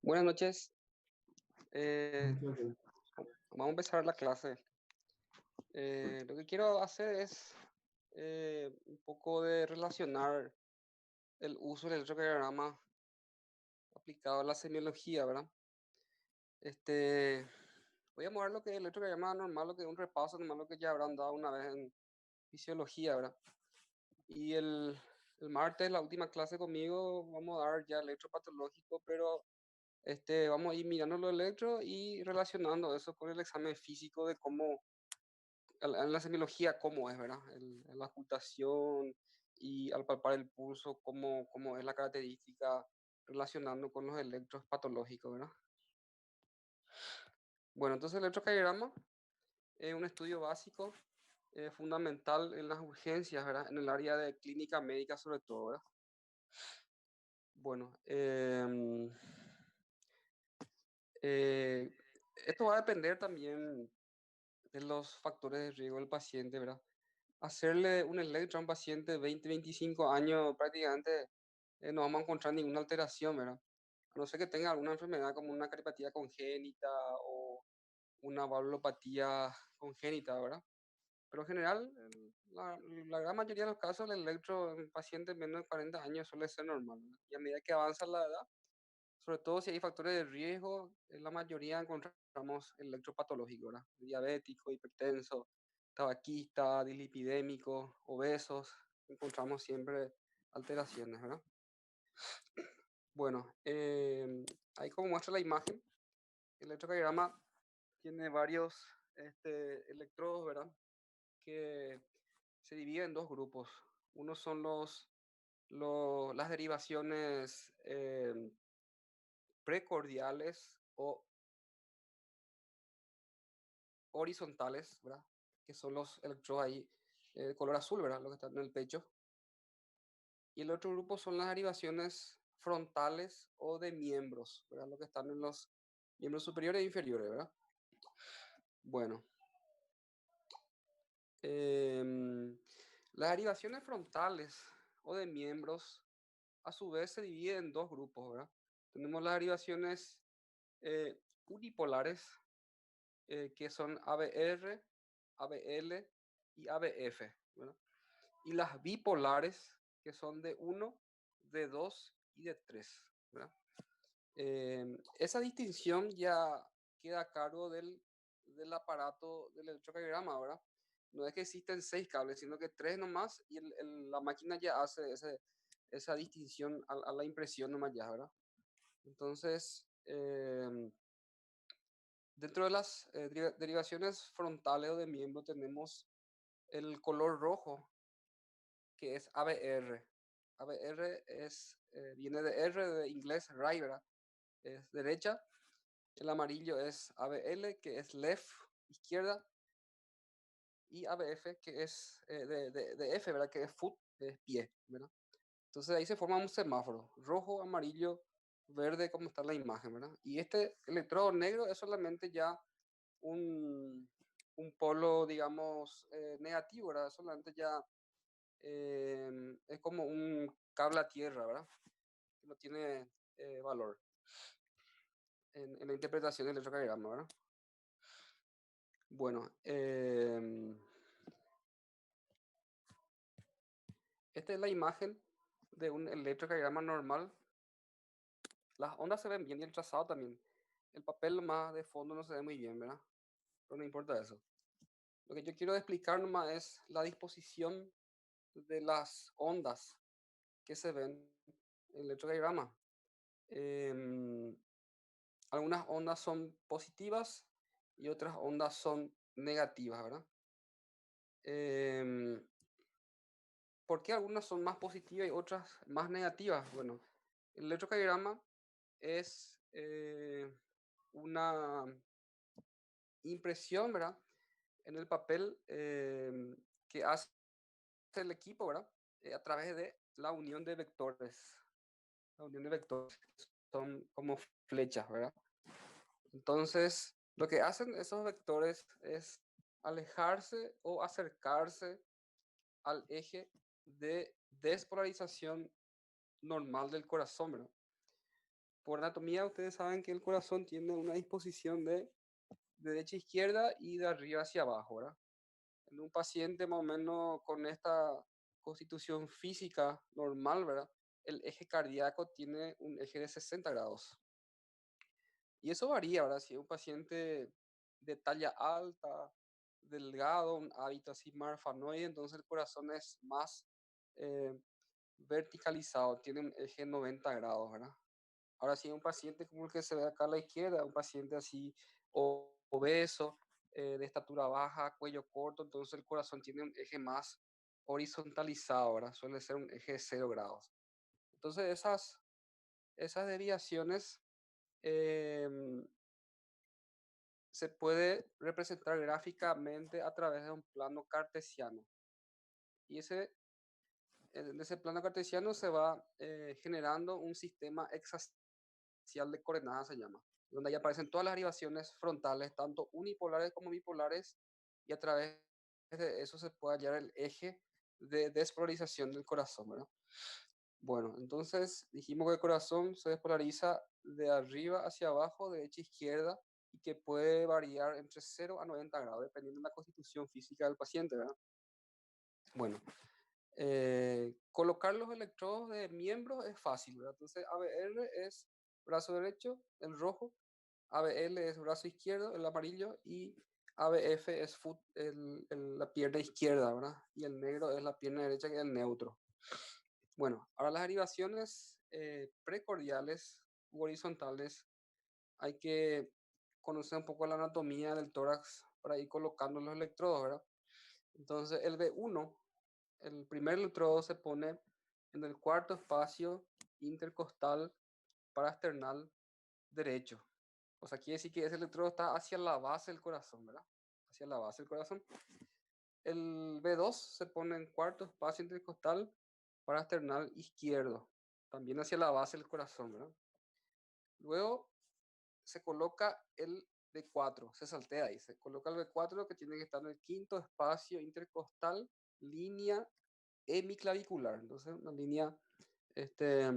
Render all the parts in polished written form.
Buenas noches. Eh, Entonces, Vamos a empezar la clase. Lo que quiero hacer es un poco de relacionar el uso del electrocardiograma aplicado a la semiología, ¿verdad? Este, Voy a mover lo que es el electrocardiograma normal, lo que es un repaso normal, lo que ya habrán dado una vez en fisiología, ¿verdad? Y el martes, la última clase conmigo, vamos a dar ya el electropatológico, pero vamos a ir mirando los electros y relacionando eso con el examen físico de cómo en la semiología cómo es, ¿verdad? La ocultación y al palpar el pulso, cómo es la característica relacionando con los electros patológicos, ¿verdad? Bueno, entonces el electrocardiograma es un estudio básico, fundamental en las urgencias, ¿verdad? En el área de clínica médica sobre todo, ¿verdad? Bueno, eh, esto va a depender también de los factores de riesgo del paciente, ¿verdad? Hacerle un electro a un paciente de 20, 25 años, prácticamente no vamos a encontrar ninguna alteración, ¿verdad? A no ser que tenga alguna enfermedad como una cardiopatía congénita o una valvulopatía congénita, ¿verdad? Pero en general, la gran mayoría de los casos, el electro en pacientes menos de 40 años suele ser normal, ¿verdad? Y a medida que avanza la edad, sobre todo si hay factores de riesgo, en la mayoría encontramos el electropatológico, ¿verdad? Diabético, hipertenso, tabaquista, dislipidémico, obesos, encontramos siempre alteraciones, ¿verdad? Bueno, ahí como muestra la imagen, el electrocardiograma tiene varios electrodos, ¿verdad? Que se dividen en dos grupos. Uno son las derivaciones precordiales o horizontales, ¿verdad? Que son los electrodos ahí de color azul, ¿verdad? Los que están en el pecho. Y el otro grupo son las derivaciones frontales o de miembros, ¿verdad? Los que están en los miembros superiores e inferiores, ¿verdad? Bueno, em, las derivaciones frontales o de miembros a su vez se dividen en dos grupos, ¿verdad? Tenemos las derivaciones unipolares, que son ABR, ABL y ABF, ¿verdad? Y las bipolares, que son de uno, de 2 y de 3, ¿verdad? Esa distinción ya queda a cargo del aparato del electrocardiograma, ¿verdad? No es que existen 6 cables, sino que 3 nomás y la máquina ya hace esa distinción a la impresión nomás ya, ¿verdad? Entonces, dentro de las derivaciones frontales o de miembro tenemos el color rojo, que es ABR. ABR viene de R de inglés, right, ¿verdad? Es derecha. El amarillo es ABL, que es left, izquierda. Y ABF, que es de F, ¿verdad? Que es foot, que es pie, ¿verdad? Entonces ahí se forma un semáforo, rojo, amarillo, verde, como está en la imagen, ¿verdad? Y este electrodo negro es solamente ya un, un polo, digamos, negativo, ¿verdad? Solamente ya es como un cable a tierra, ¿verdad? Que no tiene valor en la interpretación del electrocardiograma, ¿verdad? Bueno, esta es la imagen de un electrocardiograma normal. Las ondas se ven bien y el trazado también. El papel más de fondo no se ve muy bien, ¿verdad? Pero no importa eso. Lo que yo quiero explicar nomás es la disposición de las ondas que se ven en el electrocardiograma. Em, Algunas ondas son positivas y otras ondas son negativas, ¿verdad? Em, ¿Por qué algunas son más positivas y otras más negativas? Bueno, el electrocardiograma es una impresión, ¿verdad? En el papel que hace el equipo, ¿verdad? A través de la unión de vectores. La unión de vectores son como flechas, ¿verdad? Entonces, lo que hacen esos vectores es alejarse o acercarse al eje de despolarización normal del corazón, ¿verdad? Por anatomía, ustedes saben que el corazón tiene una disposición de derecha a izquierda y de arriba hacia abajo, ¿verdad? En un paciente más o menos con esta constitución física normal, ¿verdad? El eje cardíaco tiene un eje de 60 grados. Y eso varía, ¿verdad? Si es un paciente de talla alta, delgado, un hábito así marfanoide, entonces el corazón es más eh, verticalizado, tiene un eje 90 grados, ¿verdad? Ahora, si es un paciente como el que se ve acá a la izquierda, un paciente así obeso, de estatura baja, cuello corto, entonces el corazón tiene un eje más horizontalizado, ¿verdad? Suele ser un eje de 0 grados. Entonces, esas desviaciones em, se puede representar gráficamente a través de un plano cartesiano. Y en ese plano cartesiano se va generando un sistema hexaxial de coordenadas, se llama, donde ahí aparecen todas las derivaciones frontales, tanto unipolares como bipolares, y a través de eso se puede hallar el eje de despolarización del corazón, ¿verdad? Bueno, entonces dijimos que el corazón se despolariza de arriba hacia abajo, de derecha a izquierda, y que puede variar entre 0 a 90 grados, dependiendo de la constitución física del paciente, ¿verdad? Bueno, colocar los electrodos de miembros es fácil, ¿verdad? Entonces, ABR es brazo derecho, el rojo, ABL es brazo izquierdo, el amarillo, y ABF es la pierna izquierda, ¿verdad? Y el negro es la pierna derecha, que es el neutro. Bueno, ahora las derivaciones precordiales u horizontales, hay que conocer un poco la anatomía del tórax para ir colocando los electrodos, ¿verdad? Entonces, el B1, el primer electrodo se pone en el cuarto espacio intercostal parasternal derecho. O sea, quiere decir que ese electrodo está hacia la base del corazón, ¿verdad? Hacia la base del corazón. El B2 se pone en cuarto espacio intercostal parasternal izquierdo, también hacia la base del corazón, ¿verdad? Luego se coloca el B4, se saltea ahí, se coloca el B4 que tiene que estar en el quinto espacio intercostal, línea hemiclavicular, entonces una línea este,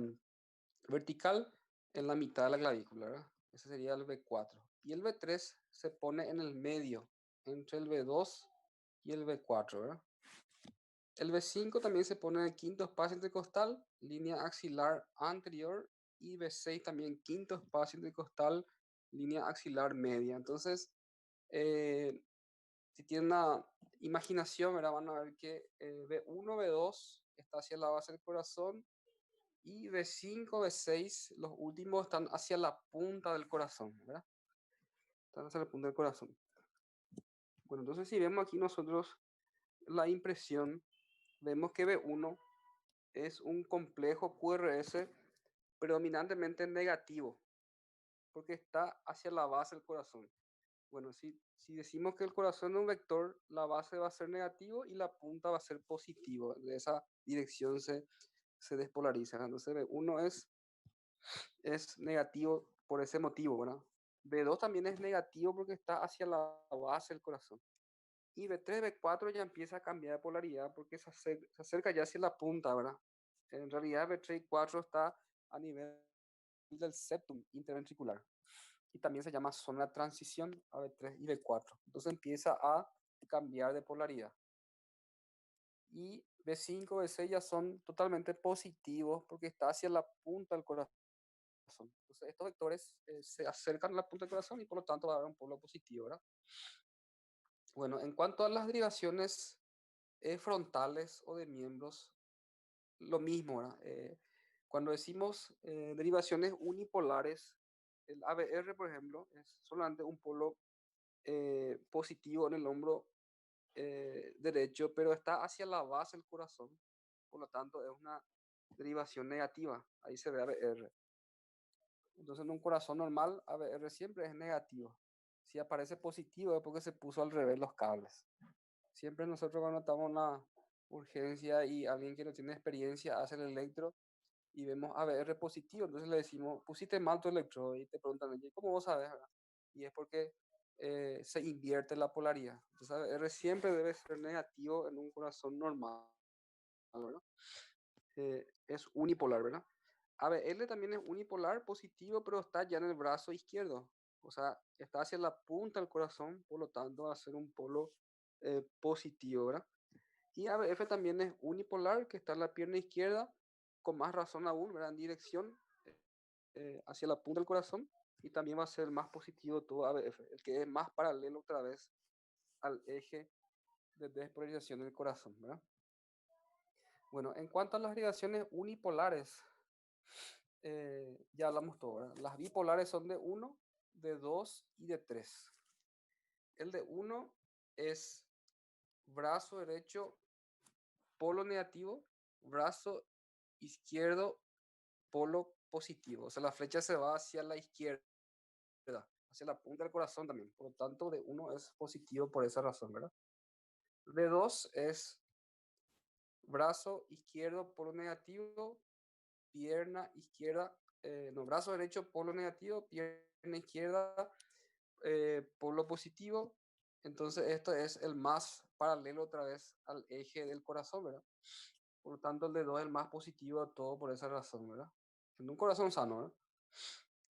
vertical en la mitad de la clavícula, ¿verdad? Ese sería el B4. Y el B3 se pone en el medio, entre el B2 y el B4, ¿verdad? El B5 también se pone en el quinto espacio intercostal, línea axilar anterior, y B6 también quinto espacio intercostal, línea axilar media. Entonces, eh, si tienen una imaginación, ¿verdad? Van a ver que B1, B2 está hacia la base del corazón, y B5, B6, los últimos están hacia la punta del corazón, ¿verdad? Están hacia la punta del corazón. Bueno, entonces si vemos aquí nosotros la impresión, vemos que B1 es un complejo QRS predominantemente negativo, porque está hacia la base del corazón. Bueno, si decimos que el corazón es un vector, la base va a ser negativo y la punta va a ser positivo. De esa dirección se despolariza. Entonces B1 es negativo por ese motivo, ¿verdad? B2 también es negativo porque está hacia la base del corazón. Y B3, B4 ya empieza a cambiar de polaridad porque se acerca ya hacia la punta, ¿verdad? En realidad B3 y 4 está a nivel del septum interventricular. Y también se llama zona de transición a B3 y B4. Entonces empieza a cambiar de polaridad. Y B5, B6 ya son totalmente positivos porque está hacia la punta del corazón. Entonces estos vectores se acercan a la punta del corazón y por lo tanto va a haber un polo positivo, ¿verdad? Bueno, en cuanto a las derivaciones frontales o de miembros, lo mismo, ¿verdad? Cuando decimos derivaciones unipolares, el ABR, por ejemplo, es solamente un polo positivo en el hombro derecho, pero está hacia la base del corazón, por lo tanto es una derivación negativa, ahí se ve ABR. Entonces en un corazón normal, ABR siempre es negativo. Si aparece positivo es porque se puso al revés los cables. Siempre nosotros cuando estamos en una urgencia y alguien que no tiene experiencia hace el electro y vemos ABR positivo, entonces le decimos, pusiste mal tu electrodo y te preguntan, ¿cómo vos sabes? Y es porque se invierte la polaridad. Entonces ABR siempre debe ser negativo en un corazón normal, ¿verdad? Es unipolar, ¿verdad? ABL también es unipolar positivo, pero está ya en el brazo izquierdo. O sea, está hacia la punta del corazón, por lo tanto va a ser un polo positivo, ¿verdad? Y ABF también es unipolar, que está en la pierna izquierda, con más razón aún, ¿verdad? En dirección hacia la punta del corazón, y también va a ser más positivo todo ABF, el que es más paralelo otra vez al eje de despolarización del corazón, ¿verdad? Bueno, en cuanto a las irrigaciones unipolares, ya hablamos todo, ¿verdad? Las bipolares son de uno, de 2 y de 3. El de uno es brazo derecho, polo negativo, brazo izquierdo, polo positivo. O sea, la flecha se va hacia la izquierda, hacia la punta del corazón también. Por lo tanto, de uno es positivo por esa razón, ¿verdad? De 2 es brazo izquierdo, polo negativo, pierna izquierda, no, brazo derecho, polo negativo, pierna izquierda, polo positivo. Entonces, esto es el más paralelo otra vez al eje del corazón, ¿verdad? Por lo tanto, el de 2 es el más positivo de todo por esa razón, ¿verdad? En un corazón sano, ¿verdad?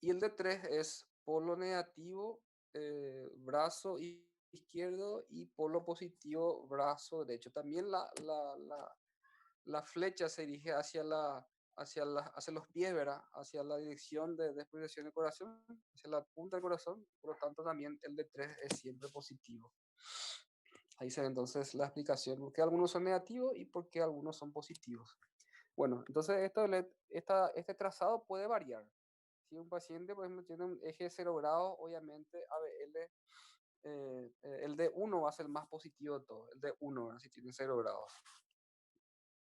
Y el de 3 es polo negativo, brazo izquierdo y polo positivo, brazo derecho. También la flecha se dirige hacia los pies, ¿verdad? Hacia la dirección de despolarización del corazón, hacia la punta del corazón. Por lo tanto, también el de 3 es siempre positivo. Ahí se ve entonces la explicación por qué algunos son negativos y por qué algunos son positivos. Bueno, entonces este trazado puede variar. Si un paciente, por ejemplo, tiene un eje 0 grados, obviamente ABL, el de 1 va a ser el más positivo de todo, el de 1, ¿verdad? Si tiene 0 grados.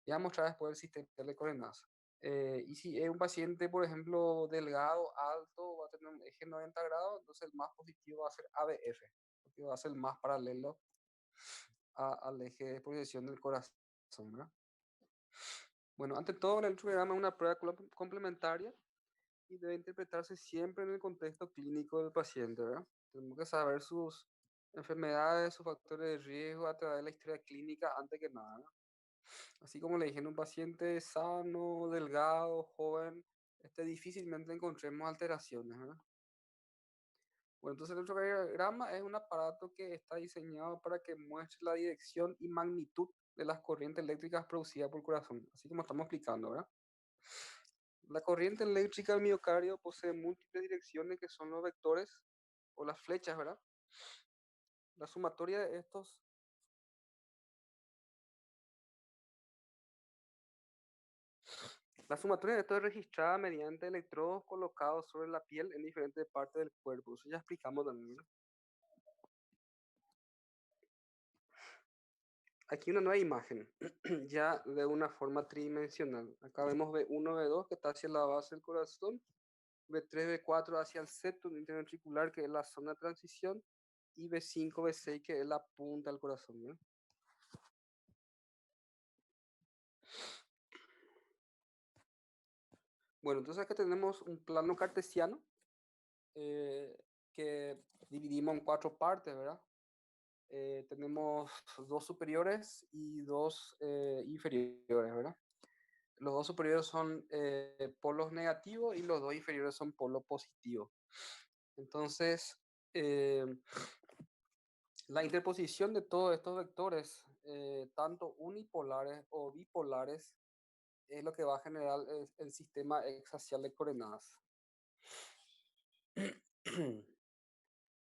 Ya vamos a mostrar después el sistema de coordenadas. Y si es un paciente, por ejemplo, delgado, alto, va a tener un eje 90 grados, entonces el más positivo va a ser ABF, porque va a ser el más paralelo al eje de proyección del corazón, ¿verdad? Bueno, ante todo, el electrocardiograma es una prueba complementaria y debe interpretarse siempre en el contexto clínico del paciente, ¿verdad? Tenemos que saber sus enfermedades, sus factores de riesgo a través de la historia clínica antes que nada, ¿no? Así como le dije, en un paciente sano, delgado, joven, difícilmente encontremos alteraciones, ¿verdad? Bueno, entonces el electrocardiograma es un aparato que está diseñado para que muestre la dirección y magnitud de las corrientes eléctricas producidas por el corazón, así como estamos explicando, ¿verdad? La corriente eléctrica del miocardio posee múltiples direcciones que son los vectores o las flechas, ¿verdad? La sumatoria de estos, la sumatoria de esto es registrada mediante electrodos colocados sobre la piel en diferentes partes del cuerpo. Eso ya explicamos también, ¿verdad? Aquí una nueva imagen, ya de una forma tridimensional. Acá vemos B1, B2 que está hacia la base del corazón, B3, B4 hacia el septum interventricular, que es la zona de transición, y B5, B6, que es la punta del corazón, ¿verdad? Bueno, entonces acá tenemos un plano cartesiano eh, que dividimos en 4 partes, ¿verdad? Tenemos 2 superiores y 2 inferiores, ¿verdad? Los 2 superiores son polos negativos y los 2 inferiores son polos positivos. Entonces, eh, la interposición de todos estos vectores, tanto unipolares o bipolares, es lo que va a generar el sistema exaxial de coordenadas.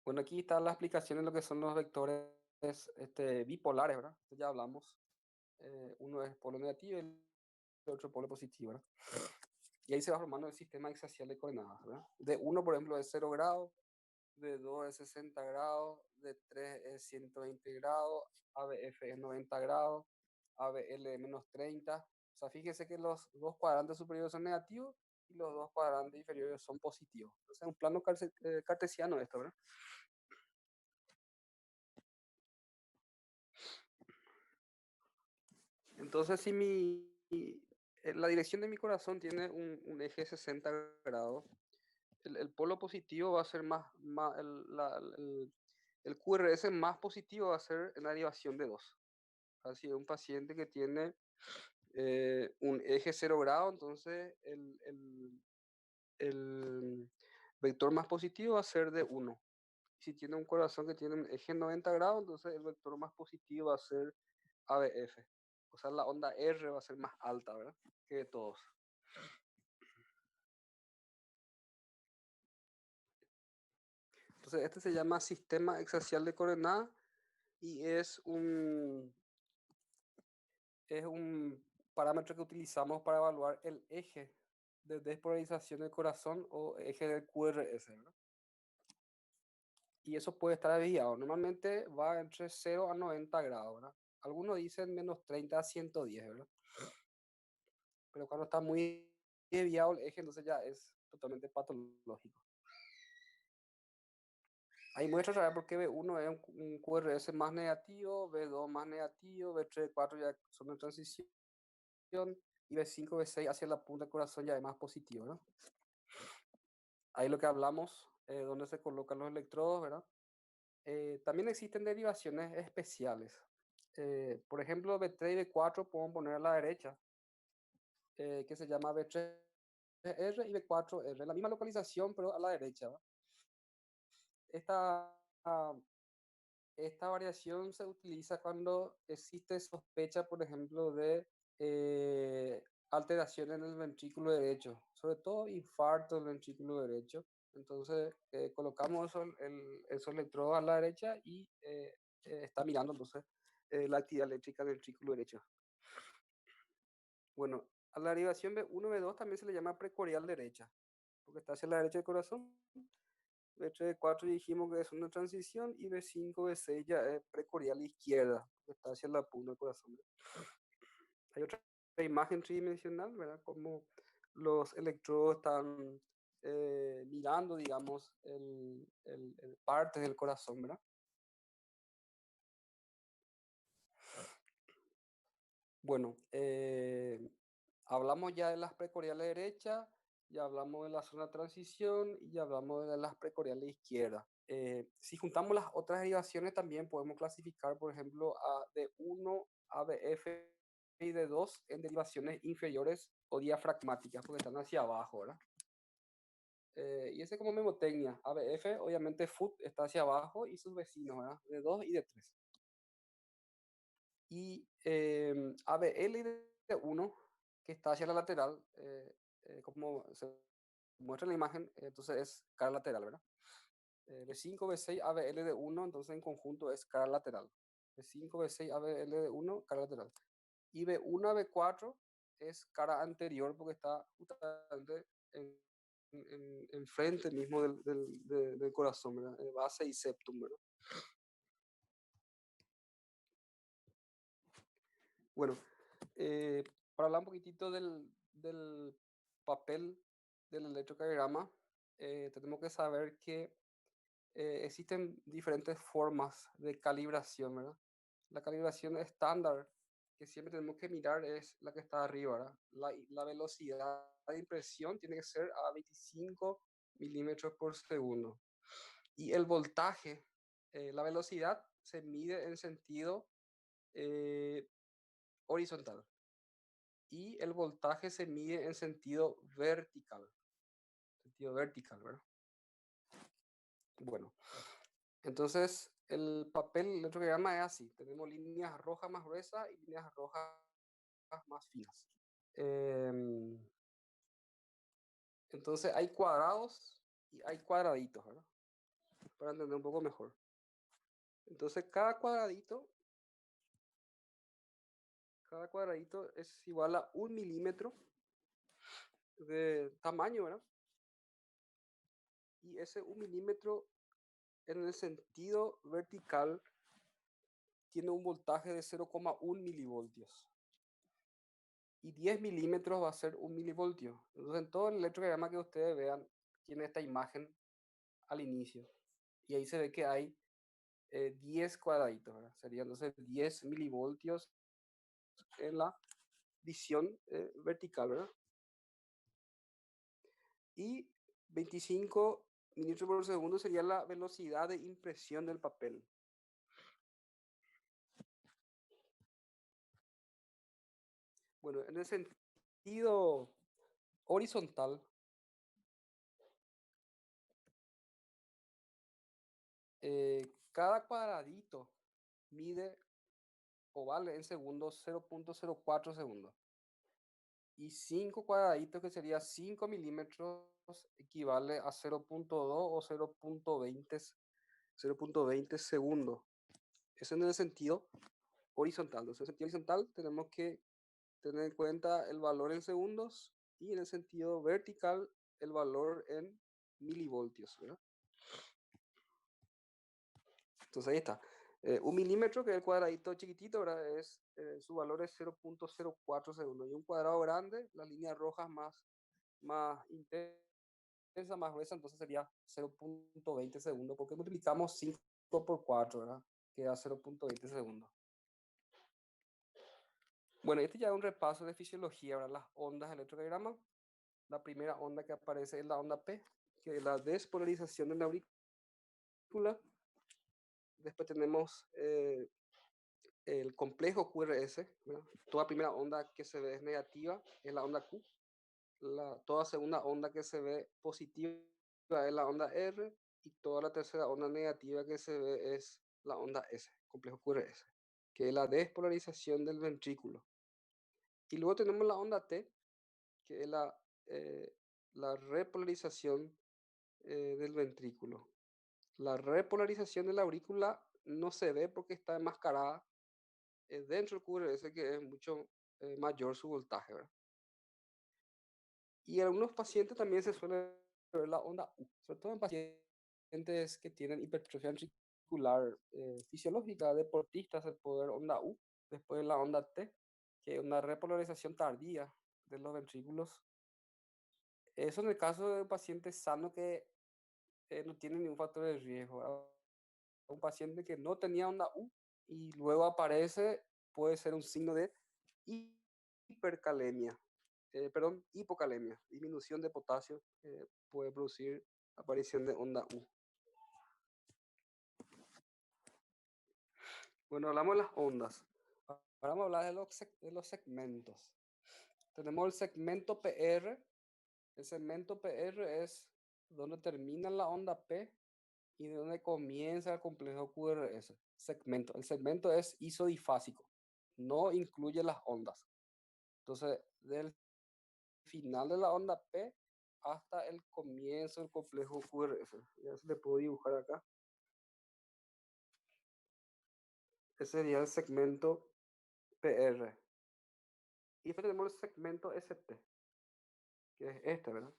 Bueno, aquí está la explicación de lo que son los vectores bipolares, ¿verdad? Ya hablamos. Uno es polo negativo y el otro polo positivo, ¿verdad? Y ahí se va formando el sistema exaxial de coordenadas, ¿verdad? De 1, por ejemplo, es 0 grados, de 2 es 60 grados, de 3 es 120 grados, ABF es 90 grados, ABL es menos 30. O sea, fíjese que los 2 cuadrantes superiores son negativos y los 2 cuadrantes inferiores son positivos. Entonces, es un plano cartesiano esto, ¿verdad? Entonces, si la dirección de mi corazón tiene un eje 60 grados, el polo positivo va a ser el QRS más positivo va a ser en la derivación de 2. Así, un paciente que tiene un eje 0 grado, entonces el vector más positivo va a ser de 1. Si tiene un corazón que tiene un eje 90 grados, entonces el vector más positivo va a ser ABF. O sea, la onda R va a ser más alta, ¿verdad? Que de todos. Entonces, este se llama sistema exaxial de coordenadas y es un parámetro que utilizamos para evaluar el eje de despolarización del corazón o eje del QRS, ¿verdad? Y eso puede estar desviado. Normalmente va entre 0 a 90 grados, ¿verdad? Algunos dicen menos 30 a 110, ¿verdad? Pero cuando está muy desviado el eje, entonces ya es totalmente patológico. Ahí muestra otra vez por qué B1 es un QRS más negativo, B2 más negativo, B3, B4 ya son de transición, y B5, B6 hacia la punta del corazón ya es más positivo, ¿no? Ahí lo que hablamos, donde se colocan los electrodos, ¿verdad? También existen derivaciones especiales. Por ejemplo, B3 y B4 podemos poner a la derecha, que se llama B3R y B4R, la misma localización, pero a la derecha, ¿verdad? Esta, ah, esta variación se utiliza cuando existe sospecha, por ejemplo, de alteración en el ventrículo derecho, sobre todo infarto del ventrículo derecho. Entonces, colocamos esos electrodos a la derecha y está mirando entonces la actividad eléctrica del ventrículo derecho. Bueno, a la derivación B1, B2 también se le llama precordial derecha, porque está hacia la derecha del corazón. B3, B4 dijimos que es una transición y B5, B6 ya es precordial izquierda, que está hacia la punta del corazón. Hay otra imagen tridimensional, ¿verdad? Como los electrodos están mirando, digamos, el parte del corazón, ¿verdad? Bueno, hablamos ya de las precordiales derechas, ya hablamos de la zona de transición y ya hablamos de las precordiales izquierdas. Si juntamos las otras derivaciones, también podemos clasificar, por ejemplo, de 1 a BF y de 2 en derivaciones inferiores o diafragmáticas, porque están hacia abajo, ¿verdad? Y ese como memotecnia. ABF, obviamente, foot está hacia abajo y sus vecinos, ¿verdad? De 2 y de 3. Y ABL y de 1, que está hacia la lateral, como se muestra en la imagen, entonces es cara lateral, ¿verdad? B5, B6, ABL de 1, entonces en conjunto es cara lateral. B5, B6, ABL de 1, cara lateral. Y B1 a B4 es cara anterior porque está justamente en frente mismo del corazón, ¿verdad? Base y septum, ¿verdad? Bueno, para hablar un poquitito del papel del electrocardiograma, tenemos que saber que existen diferentes formas de calibración, ¿verdad? La calibración estándar que siempre tenemos que mirar es la que está arriba, ¿verdad? La velocidad de impresión tiene que ser a 25 milímetros por segundo. Y el voltaje, la velocidad se mide en sentido eh, horizontal y el voltaje se mide en sentido vertical, ¿verdad? Bueno, entonces el papel electrocardiograma es así, tenemos líneas rojas más gruesas y líneas rojas más finas. Em, entonces hay cuadrados y hay cuadraditos, ¿verdad? Para entender un poco mejor. Entonces cada cuadradito es igual a 1 milímetro de tamaño, ¿verdad? Y ese 1 milímetro en el sentido vertical tiene un voltaje de 0,1 milivoltios. Y 10 milímetros va a ser 1 milivoltio. Entonces, en todo el electrocardiograma que ustedes vean, tiene esta imagen al inicio. Y ahí se ve que hay 10 cuadraditos, ¿verdad? Serían entonces 10 milivoltios en la visión vertical, ¿verdad? Y 25 milímetros por segundo sería la velocidad de impresión del papel. Bueno, en el sentido horizontal, cada cuadradito mide o vale en segundos 0,04 segundos. Y 5 cuadraditos, que sería 5 milímetros, equivale a 0,2 o 0,20 segundos. Eso en el sentido horizontal. Entonces, en el sentido horizontal tenemos que tener en cuenta el valor en segundos y en el sentido vertical el valor en milivoltios, ¿verdad? Entonces ahí está. Un milímetro, que es el cuadradito chiquitito, ¿verdad? Su valor es 0,04 segundos. Y un cuadrado grande, las líneas rojas más intensas, más gruesa, entonces sería 0,20 segundos, porque multiplicamos 5 por 4, ¿verdad? Queda 0,20 segundos. Bueno, este ya es un repaso de fisiología, ¿verdad? Las ondas de electrocardiograma. La primera onda que aparece es la onda P, que es la despolarización de la aurícula. Después tenemos el complejo QRS, ¿verdad? Toda primera onda que se ve es negativa es la onda Q. Toda segunda onda que se ve positiva es la onda R. Y toda la tercera onda negativa que se ve es la onda S, complejo QRS, que es la despolarización del ventrículo. Y luego tenemos la onda T, que es la repolarización del ventrículo. La repolarización de la aurícula no se ve porque está enmascarada dentro del QRS, que es mucho mayor su voltaje, ¿verdad? Y en algunos pacientes también se suele ver la onda U, sobre todo en pacientes que tienen hipertrofia ventricular fisiológica, deportistas, se puede ver onda U. Después la onda T, que es una repolarización tardía de los ventrículos. Eso en el caso de un paciente sano que no tiene ningún factor de riesgo, ¿verdad? Un paciente que no tenía onda U y luego aparece, puede ser un signo de hipercalemia, perdón, hipocalemia, disminución de potasio, puede producir aparición de onda U. Bueno, hablamos de las ondas. Ahora vamos a hablar de los segmentos. Tenemos el segmento PR. El segmento PR es donde termina la onda P y donde comienza el complejo QRS. Segmento. El segmento es isodifásico, no incluye las ondas. Entonces, del final de la onda P hasta el comienzo del complejo QRS. Ya se le puedo dibujar acá. Ese sería el segmento PR. Y después tenemos el segmento ST, que es este, ¿verdad?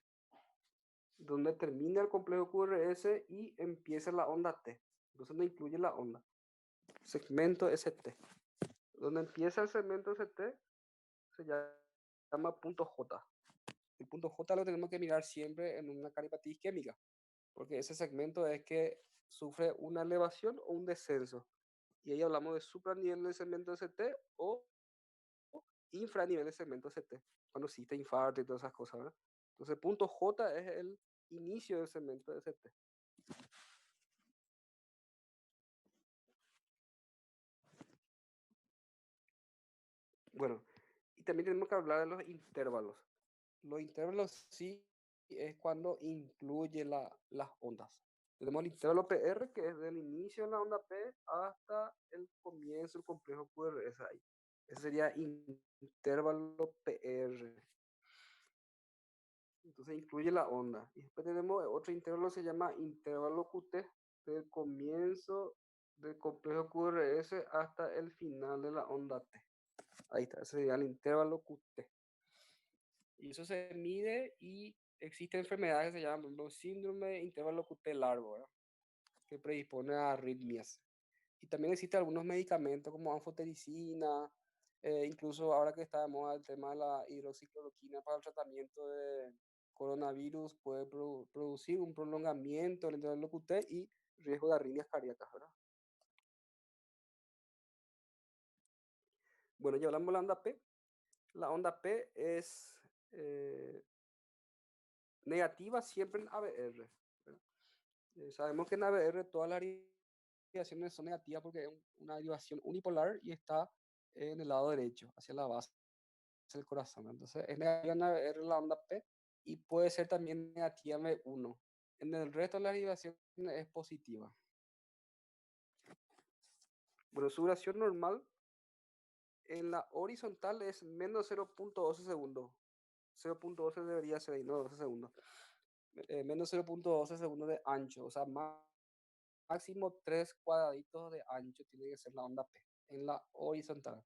Donde termina el complejo QRS y empieza la onda T. Entonces no incluye la onda. Segmento ST. Donde empieza el segmento ST se llama punto J. El punto J lo tenemos que mirar siempre en una caripatía isquémica, porque ese segmento es que sufre una elevación o un descenso. Y ahí hablamos de supranivel del segmento ST o infranivel del segmento ST, cuando existe infarto y todas esas cosas, ¿verdad? Entonces, punto J es el inicio del segmento ST. Bueno, y también tenemos que hablar de los intervalos. Los intervalos sí es cuando incluye las ondas. Tenemos el intervalo PR, que es del inicio de la onda P hasta el comienzo del complejo QRS ahí. Ese sería intervalo PR. Entonces incluye la onda. Y después tenemos otro intervalo que se llama intervalo QT, del comienzo del complejo QRS hasta el final de la onda T. Ahí está, ese sería el intervalo QT. Y eso se mide y existen enfermedades que se llaman los síndrome intervalo QT largo, ¿verdad? Que predispone a arritmias. Y también existen algunos medicamentos como anfotericina, incluso ahora que está de moda el tema de la hidroxicloroquina para el tratamiento de coronavirus, puede producir un prolongamiento del intervalo QT y riesgo de arritmias cardíacas, ¿verdad? Bueno, ya hablamos de la onda P. La onda P es negativa siempre en ABR, ¿verdad? Sabemos que en ABR todas las derivaciones son negativas porque es una derivación unipolar y está en el lado derecho, hacia la base. el corazón. Entonces es negativa en ABR la onda P y puede ser también negativa en B1. En el resto de las derivaciones es positiva. Bueno, su duración normal en la horizontal es menos 0.12 segundos. 0.12 debería ser ahí, no 12 segundos. Menos 0.12 segundos de ancho, o sea, máximo 3 cuadraditos de ancho tiene que ser la onda P en la horizontal.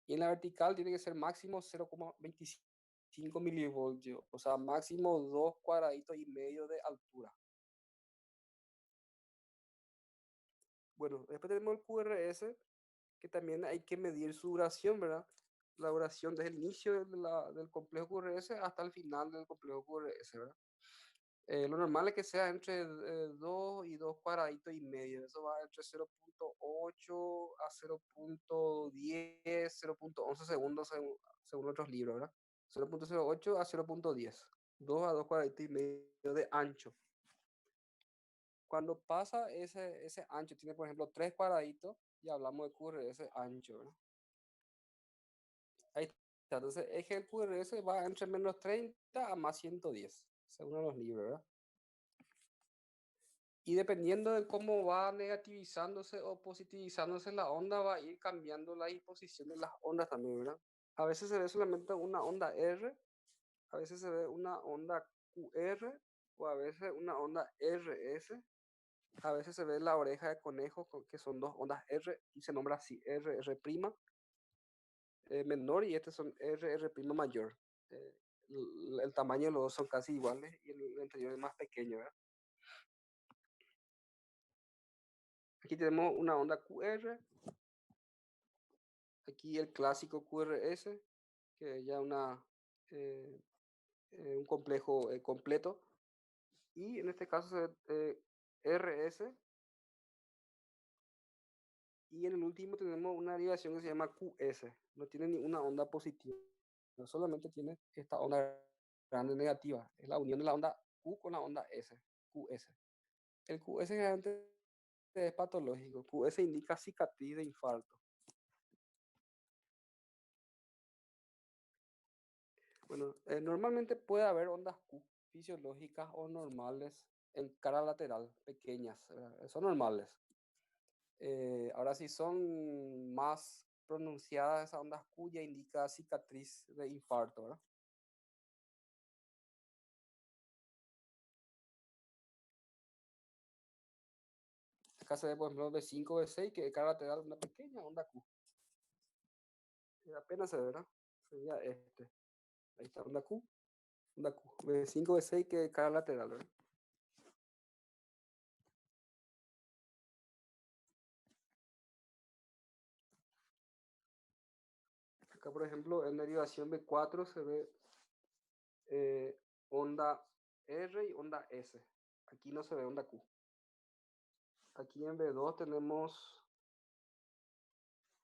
Y en la vertical tiene que ser máximo 0,25 milivoltios, o sea, máximo 2 cuadraditos y medio de altura. Bueno, después tenemos el QRS, que también hay que medir su duración, ¿verdad? La duración desde el inicio del complejo QRS hasta el final del complejo QRS, ¿verdad? Lo normal es que sea entre 2 y 2 cuadraditos y medio. Eso va entre 0.8 a 0.10, 0.11 segundos según otros libros, ¿verdad? 0.08 a 0.10. 2 a 2 cuadraditos y medio de ancho. Cuando pasa ese ancho, tiene por ejemplo 3 cuadraditos y hablamos de QRS ancho, ¿verdad? Ahí está. Entonces, eje del QRS va entre menos 30 a más 110, según los libros, ¿verdad? Y dependiendo de cómo va negativizándose o positivizándose la onda, va a ir cambiando la disposición de las ondas también, ¿verdad? A veces se ve solamente una onda R, a veces se ve una onda QR o a veces una onda RS. A veces se ve la oreja de conejo, que son dos ondas R y se nombra así R, R' menor y estos son R, R' mayor. Eh, el tamaño de los dos son casi iguales y el anterior es más pequeño, ¿verdad? Aquí tenemos una onda QR, aquí el clásico QRS, que ya eh, un complejo completo, y en este caso RS, y en el último tenemos una derivación que se llama QS, no tiene ninguna onda positiva, no solamente tiene esta onda grande negativa, es la unión de la onda Q con la onda S, QS. El QS generalmente es patológico, QS indica cicatriz de infarto. Bueno, normalmente puede haber ondas Q fisiológicas o normales en cara lateral, pequeñas, son normales. Ahora si son más pronunciadas esas ondas Q ya indica cicatriz de infarto, ¿verdad? Acá se ve por ejemplo B5, B6, que de cara lateral una pequeña onda Q. Apenas se ve, ¿verdad? Sería este. Ahí está, onda Q. B5, B6 que de cara lateral, ¿verdad? Acá por ejemplo en derivación B4 se ve eh, onda R y onda S. Aquí no se ve onda Q. Aquí en B2 tenemos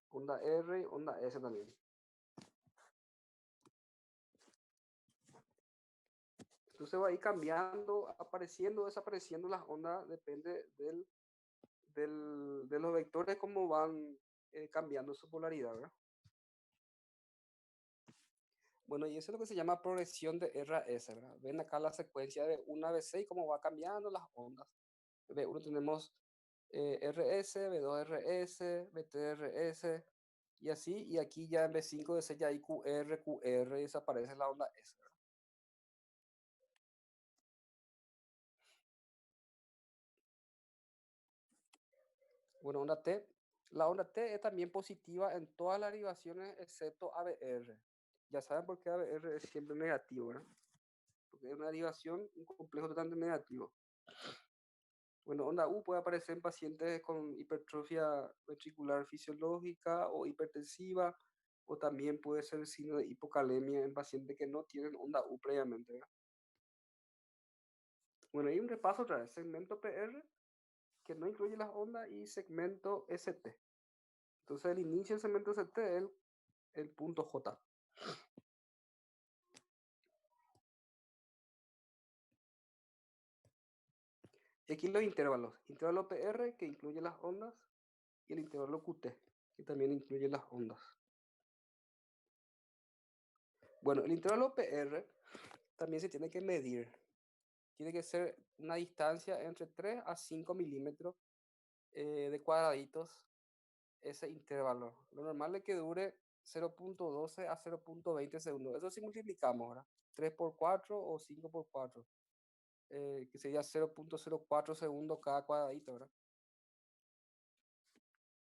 onda R y onda S también. Entonces va a ir cambiando, apareciendo, desapareciendo las ondas, depende de los vectores, cómo van cambiando su polaridad, ¿verdad? Bueno, y eso es lo que se llama progresión de R a S, ¿verdad? Ven acá la secuencia de una B6, cómo va cambiando las ondas. B1 tenemos RS, B2 RS, B3 RS, y así, y aquí ya en B5, B6 ya hay QR, QR, y desaparece la onda S, ¿verdad? Bueno, onda T. La onda T es también positiva en todas las derivaciones excepto ABR. Ya saben por qué ABR es siempre negativo, ¿verdad? Porque es una derivación, un complejo totalmente negativo. Bueno, onda U puede aparecer en pacientes con hipertrofia ventricular fisiológica o hipertensiva, o también puede ser signo de hipocalemia en pacientes que no tienen onda U previamente, ¿verdad? Bueno, hay un repaso otra vez. Segmento PR, que no incluye las ondas, y segmento ST. Entonces, el inicio del segmento ST es el punto J. Y aquí los intervalos. Intervalo PR, que incluye las ondas, y el intervalo QT, que también incluye las ondas. Bueno, el intervalo PR también se tiene que medir. Tiene que ser una distancia entre 3 a 5 milímetros de cuadraditos ese intervalo. Lo normal es que dure 0.12 a 0.20 segundos. Eso si multiplicamos, ¿verdad? 3 por 4 o 5 por 4, que sería 0.04 segundos cada cuadradito, ¿verdad?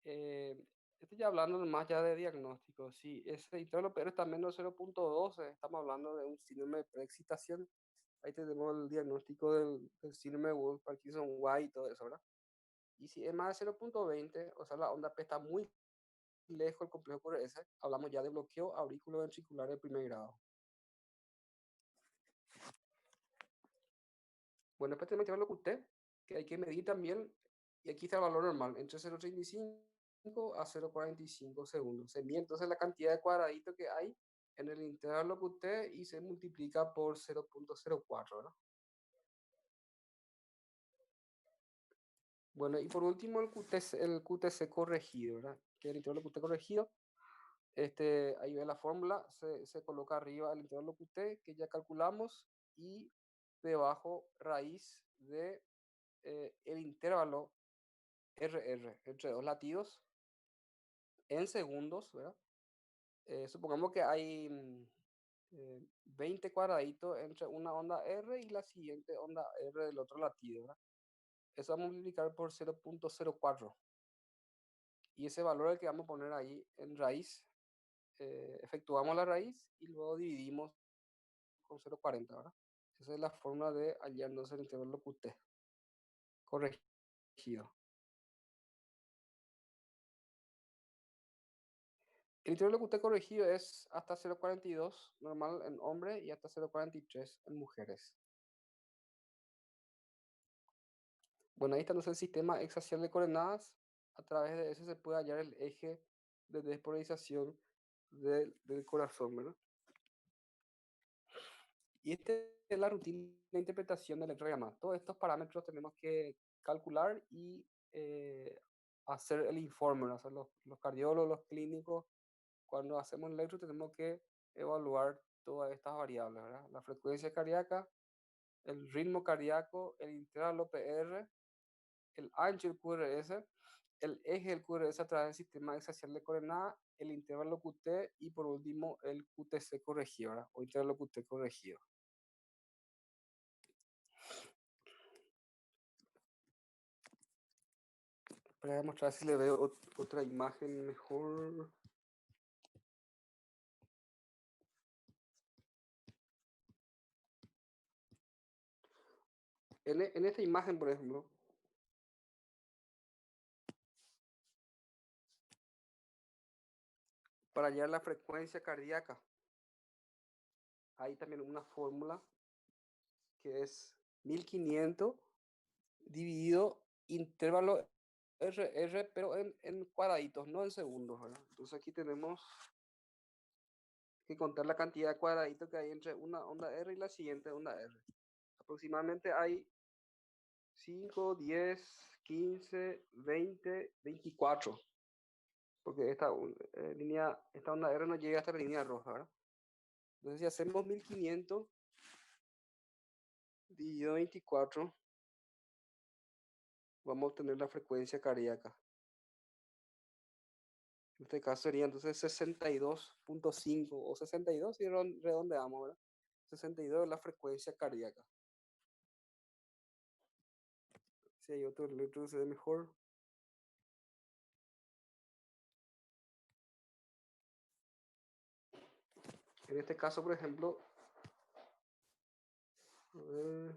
Eh, Estoy ya hablando más ya de diagnóstico. Si ese intervalo PR está menos de 0.12, estamos hablando de un síndrome de preexcitación. Ahí tenemos el diagnóstico del síndrome de Wolff-Parkinson-White y todo eso, ¿verdad? Y si es más de 0.20, o sea, la onda P está muy lejos del complejo QRS, hablamos ya de bloqueo auriculoventricular de primer grado. Bueno, después tenemos lo que usted, que hay que medir también, y aquí está el valor normal, entre 0.35 a 0.45 segundos. Se mide entonces la cantidad de cuadraditos que hay en el intervalo que usted y se multiplica por 0.04, ¿verdad? Bueno, y por último el QTC corregido, ¿verdad? Que el intervalo QT corregido, ahí ve la fórmula, se coloca arriba el intervalo QT que ya calculamos y debajo raíz de el intervalo RR entre dos latidos en segundos, ¿verdad? Supongamos que hay 20 cuadraditos entre una onda R y la siguiente onda R del otro latido, ¿verdad? Eso vamos a multiplicar por 0.04 y ese valor el que vamos a poner ahí en raíz, efectuamos la raíz y luego dividimos con 0.40, ¿verdad? Esa es la fórmula de hallándose el intervalo QT corregido. El intervalo QT corregido es hasta 0.42 normal en hombres y hasta 0.43 en mujeres. Bueno, ahí está entonces el sistema exaxial de coordenadas. A través de ese se puede hallar el eje de despolarización del corazón, ¿verdad? Y esta es la rutina de interpretación del electrocardiograma. Todos estos parámetros tenemos que calcular y hacer el informe, ¿verdad? O sea, los cardiólogos, los clínicos, cuando hacemos el electro tenemos que evaluar todas estas variables, ¿verdad? La frecuencia cardíaca, el ritmo cardíaco, el intervalo PR, el ancho del QRS, el eje del QRS a través del sistema exaxial de coordenada, el intervalo QT y por último el QTC corregido, ¿verdad? O intervalo QT corregido. Para demostrar si le veo otra imagen mejor. En esta imagen, por ejemplo, para hallar la frecuencia cardíaca, hay también una fórmula que es 1500 dividido intervalo RR, pero en cuadraditos, no en segundos, ¿verdad? Entonces aquí tenemos que contar la cantidad de cuadraditos que hay entre una onda R y la siguiente onda R. Aproximadamente hay 5, 10, 15, 20, 24. Porque esta onda R no llega hasta la línea roja, ¿verdad? Entonces si hacemos 1500 dividido 24, vamos a obtener la frecuencia cardíaca. En este caso sería entonces 62.5 o 62 si redondeamos, ¿verdad? 62 es la frecuencia cardíaca. Si hay otro electro se ve mejor. En este caso, por ejemplo, a ver,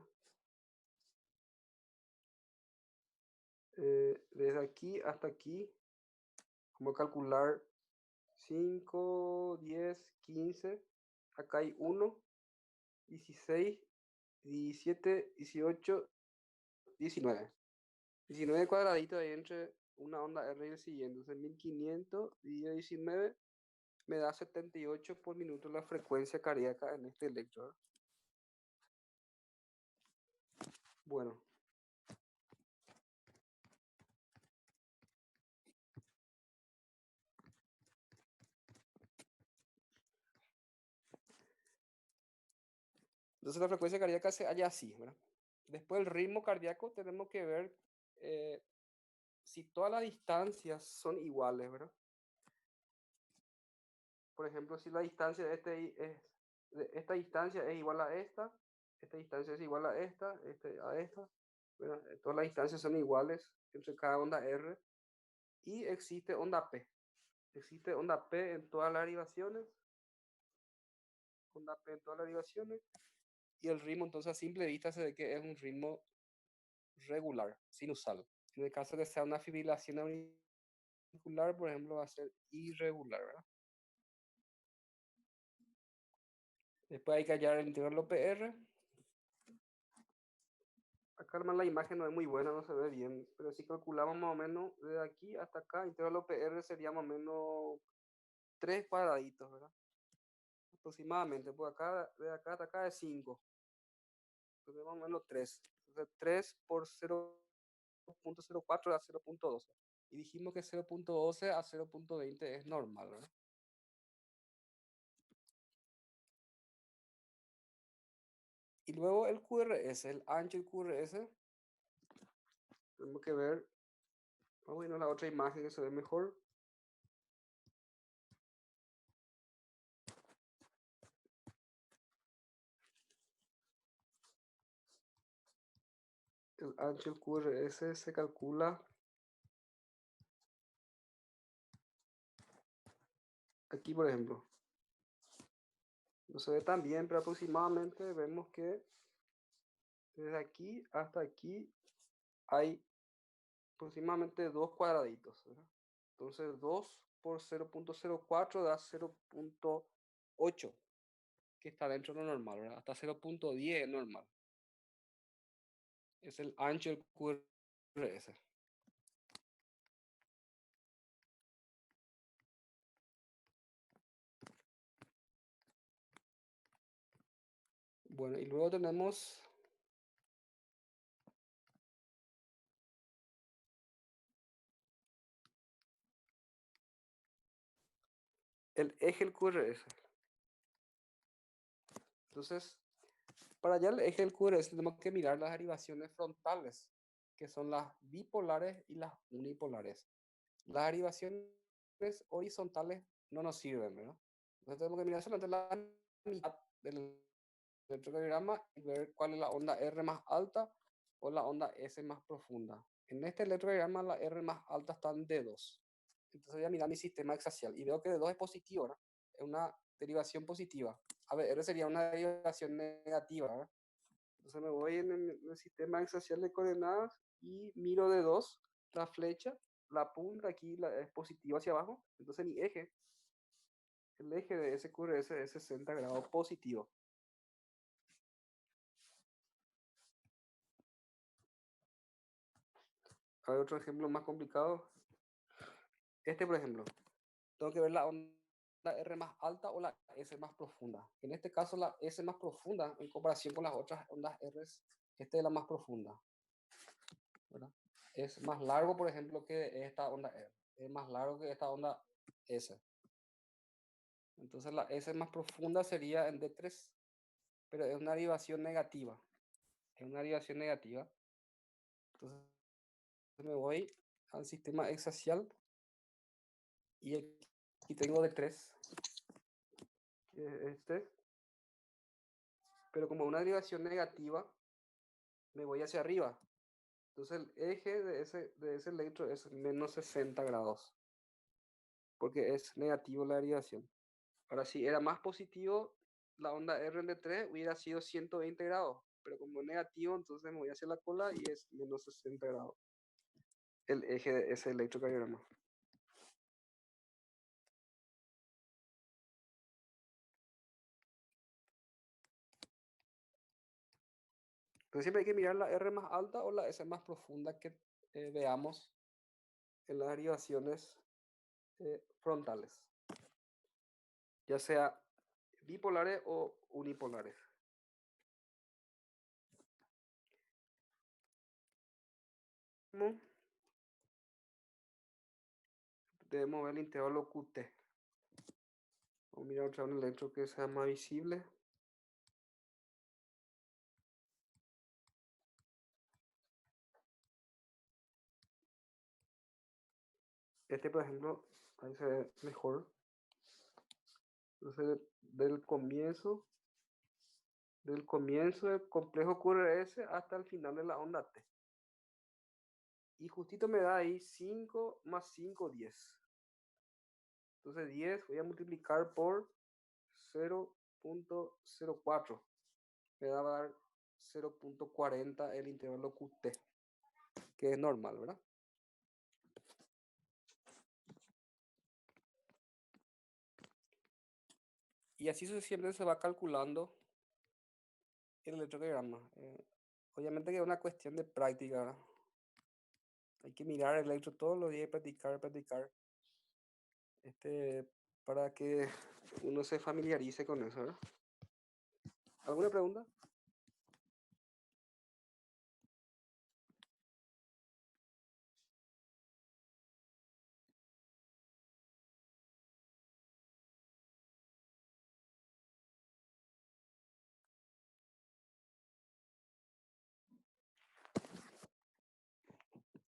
desde aquí hasta aquí, vamos a calcular 5, 10, 15. Acá hay 1, 16, 17, 18, 19. 19 cuadraditos ahí entre una onda R y el siguiente. Entonces 1500 dividido 19 me da 78 por minuto la frecuencia cardíaca en este electro. Bueno, Entonces la frecuencia cardíaca se halla así, ¿verdad? Después el ritmo cardíaco tenemos que ver eh, si todas las distancias son iguales, ¿verdad? Por ejemplo, si la distancia de esta distancia es igual a esta distancia es igual a esta, ¿verdad? Todas las distancias son iguales entre cada onda R y existe onda P. Existe onda P en todas las derivaciones, onda P en todas las derivaciones, y el ritmo entonces a simple vista se ve que es un ritmo regular, sinusal. En el caso que sea una fibrilación auricular, por ejemplo, va a ser irregular, ¿verdad? Después hay que hallar el integral OPR. Acá la imagen no es muy buena, no se ve bien, pero si calculamos más o menos desde aquí hasta acá, integral OPR sería más o menos 3 cuadraditos, ¿verdad? Aproximadamente, por acá, de acá hasta acá es 5, entonces más o menos 3. Entonces 3 por 0.04 da 0.12. Y dijimos que 0.12 a 0.20 es normal, ¿verdad? Y luego el QRS, el ancho del QRS, tenemos que ver, vamos a ir a la otra imagen que se ve mejor. El ancho del QRS se calcula aquí, por ejemplo. No se ve tan bien, pero aproximadamente vemos que desde aquí hasta aquí hay aproximadamente 2 cuadraditos, ¿verdad? Entonces 2 por 0.04 da 0.8, que está dentro de lo normal, ¿verdad? Hasta 0.10 es normal. Es el ancho del QRS. Bueno, y luego tenemos el eje del QRS. Entonces, para hallar el eje del QRS tenemos que mirar las derivaciones frontales, que son las bipolares y las unipolares. Las derivaciones horizontales no nos sirven, ¿verdad? Entonces tenemos que mirar solamente la mitad del electrocardiograma y ver cuál es la onda R más alta o la onda S más profunda. En este electrocardiograma la R más alta está en D2. Entonces voy a mirar mi sistema axial y veo que D2 es positivo, ¿verdad? Es una derivación positiva. A ver, R sería una derivación negativa, ¿verdad? Entonces me voy en el sistema axial de coordenadas y miro D2, la flecha, la punta aquí es positiva hacia abajo. Entonces mi eje, el eje de ese QRS es 60 grados positivo. A ver, otro ejemplo más complicado. Este, por ejemplo, tengo que ver la onda R más alta o la S más profunda. En este caso, la S más profunda, en comparación con las otras ondas R, esta es la más profunda, ¿verdad? Es más largo, por ejemplo, que esta onda R. Es más largo que esta onda S. Entonces la S más profunda sería en D3, pero es una derivación negativa. Es una derivación negativa. Entonces me voy al sistema hexaxial y aquí tengo D3, que es este. Pero como una derivación negativa, me voy hacia arriba. Entonces el eje de ese electro es menos 60 grados, porque es negativo la derivación. Ahora, si era más positivo, la onda R en D3 hubiera sido 120 grados, pero como es negativo, entonces me voy hacia la cola y es menos 60 grados el eje de ese electrocardiograma. Entonces siempre hay que mirar la R más alta o la S más profunda que veamos en las derivaciones frontales, ya sea bipolares o unipolares. Debemos ver el intervalo QT. Vamos a mirar otra vez un electro que sea más visible. Este, por ejemplo, ahí se ve mejor. Entonces, del comienzo del complejo QRS hasta el final de la onda T. Y justito me da ahí 5 más 5, 10. Entonces 10 voy a multiplicar por 0.04. Me va a dar 0.40 el intervalo QT, que es normal, ¿verdad? Y así siempre se va calculando el electrocardiograma. Obviamente que es una cuestión de práctica, ¿verdad? Hay que mirar el electro todos los días y practicar, practicar. Para que uno se familiarice con eso, ¿verdad? ¿Alguna pregunta?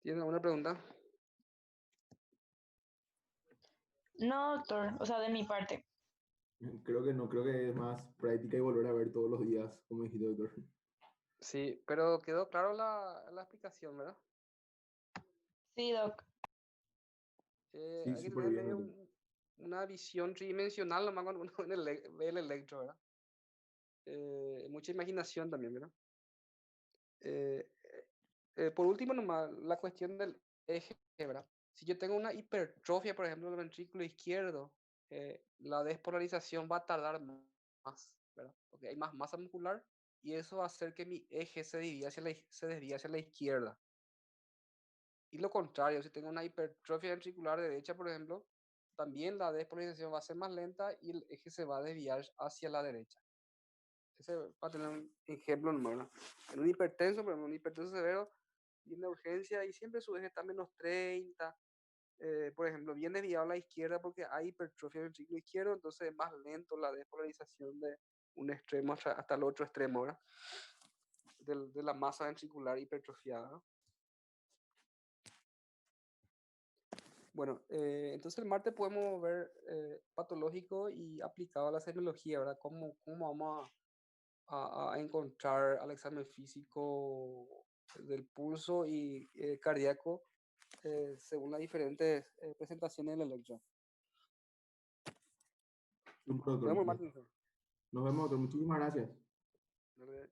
¿Tienen alguna pregunta? No, doctor, o sea, de mi parte. Creo que no, creo que es más práctica y volver a ver todos los días, como dijiste, doctor. Sí, pero quedó claro la explicación, ¿verdad? Sí, doc. Sí, Hay que súper tener bien, medio doctor. una visión tridimensional nomás cuando uno ve el electro, ¿verdad? Mucha imaginación también, ¿verdad? Eh, por último, nomás, la cuestión del eje, ¿verdad? Si yo tengo una hipertrofia, por ejemplo, del ventrículo izquierdo, la despolarización va a tardar más, ¿verdad? Porque hay más masa muscular y eso va a hacer que mi eje se desvíe hacia la izquierda. Y lo contrario, si tengo una hipertrofia ventricular derecha, por ejemplo, también la despolarización va a ser más lenta y el eje se va a desviar hacia la derecha. Ese va a tener un ejemplo número. En un hipertenso, por ejemplo, un hipertenso severo, viene de urgencia y siempre su eje está -30. Por ejemplo, bien desviado a la izquierda porque hay hipertrofia del ventrículo izquierdo, entonces es más lento la despolarización de un extremo hasta el otro extremo, ¿verdad? De la masa ventricular hipertrofiada. Bueno, entonces el martes podemos ver patológico y aplicado a la semiología, ¿verdad? ¿Cómo vamos a encontrar al examen físico del pulso y cardíaco según las diferentes presentaciones del electro? Súper, Nos doctor. vemos el martes. Nos vemos, doctor. Muchísimas gracias. Entonces.